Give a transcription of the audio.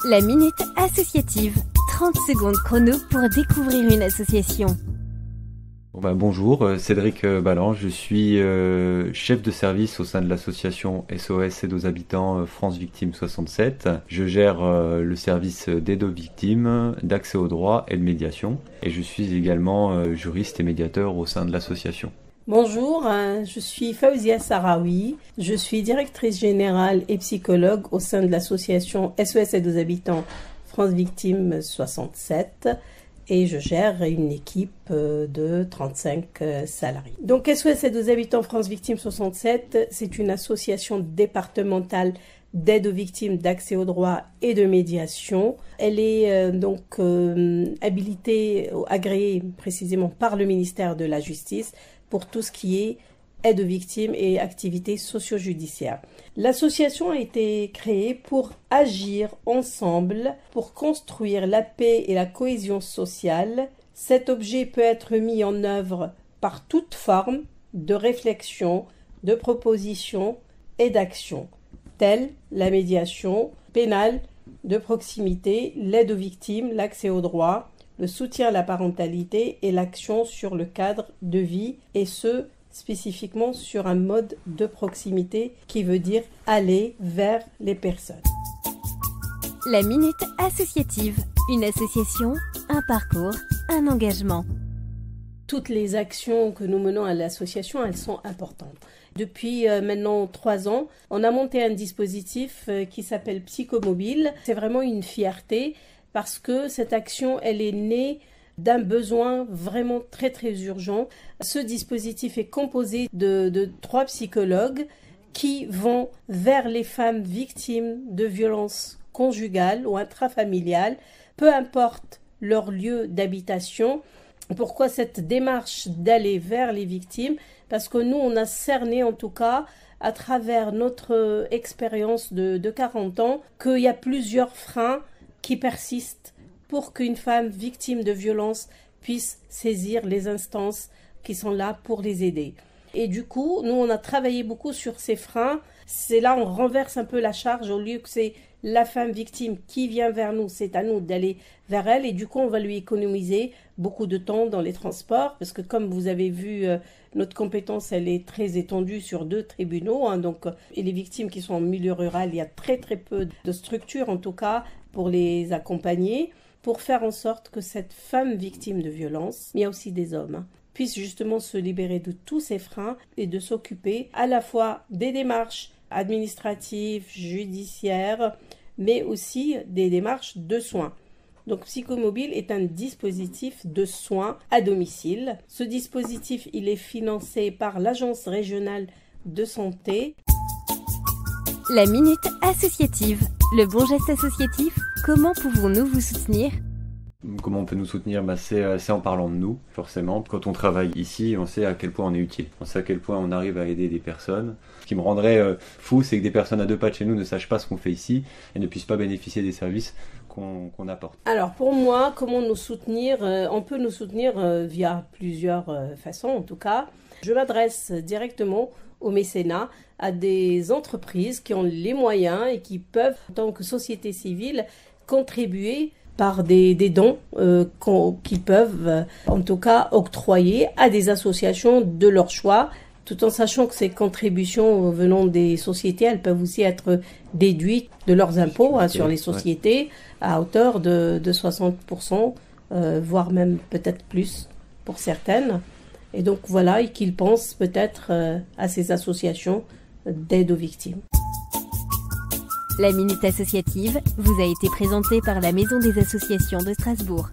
La Minute Associative. 30 secondes chrono pour découvrir une association. Bonjour, Cédric Ballan, je suis chef de service au sein de l'association SOS Aide aux habitants France Victimes 67. Je gère le service d'aide aux victimes, d'accès aux droits et de médiation. Et je suis également juriste et médiateur au sein de l'association. Bonjour, je suis Faouzia Sarawi, je suis directrice générale et psychologue au sein de l'association SOS Aide aux habitants France Victimes 67 et je gère une équipe de 35 salariés. Donc SOS Aide aux habitants France Victimes 67, c'est une association départementale d'aide aux victimes, d'accès aux droits et de médiation. Elle est habilitée, agréée précisément par le ministère de la Justice pour tout ce qui est aide aux victimes et activités socio-judiciaires. L'association a été créée pour agir ensemble, pour construire la paix et la cohésion sociale. Cet objet peut être mis en œuvre par toute forme de réflexion, de proposition et d'action, telle la médiation pénale, de proximité, l'aide aux victimes, l'accès aux droits, le soutien à la parentalité et l'action sur le cadre de vie, et ce, spécifiquement sur un mode de proximité qui veut dire aller vers les personnes. La Minute Associative. Une association, un parcours, un engagement. Toutes les actions que nous menons à l'association, elles sont importantes. Depuis maintenant 3 ans, on a monté un dispositif qui s'appelle Psychomobile. C'est vraiment une fierté parce que cette action, elle est née d'un besoin vraiment très très urgent. Ce dispositif est composé de 3 psychologues qui vont vers les femmes victimes de violences conjugales ou intrafamiliales, peu importe leur lieu d'habitation. Pourquoi cette démarche d'aller vers les victimes? Parce que nous, on a cerné en tout cas, à travers notre expérience de 40 ans, qu'il y a plusieurs freins qui persistent pour qu'une femme victime de violence puisse saisir les instances qui sont là pour les aider. Et du coup, nous, on a travaillé beaucoup sur ces freins. C'est là, on renverse un peu la charge. Au lieu que c'est la femme victime qui vient vers nous, c'est à nous d'aller vers elle. Et du coup, on va lui économiser beaucoup de temps dans les transports. Parce que comme vous avez vu, notre compétence, elle est très étendue sur 2 tribunaux. Et les victimes qui sont en milieu rural, il y a très très peu de structures, en tout cas, pour les accompagner, pour faire en sorte que cette femme victime de violence, mais il y a aussi des hommes, puisse justement se libérer de tous ces freins et de s'occuper à la fois des démarches administratives, judiciaires, mais aussi des démarches de soins. Donc Psychomobile est un dispositif de soins à domicile. Ce dispositif, il est financé par l'Agence régionale de santé. La Minute Associative. Le bon geste associatif, comment pouvons-nous vous soutenir ? Comment on peut nous soutenir? C'est en parlant de nous, forcément. Quand on travaille ici, on sait à quel point on est utile. On sait à quel point on arrive à aider des personnes. Ce qui me rendrait fou, c'est que des personnes à 2 pas de chez nous ne sachent pas ce qu'on fait ici et ne puissent pas bénéficier des services qu'on apporte. Alors pour moi, comment nous soutenir? On peut nous soutenir via plusieurs façons en tout cas. Je m'adresse directement au mécénat, à des entreprises qui ont les moyens et qui peuvent, en tant que société civile, contribuer par des dons qu'ils peuvent en tout cas octroyer à des associations de leur choix, tout en sachant que ces contributions venant des sociétés, elles peuvent aussi être déduites de leurs impôts sur les sociétés à hauteur de 60%, voire même peut-être plus pour certaines. Et donc voilà, et qu'ils pensent peut-être à ces associations d'aide aux victimes. La Minute Associative vous a été présentée par la Maison des associations de Strasbourg.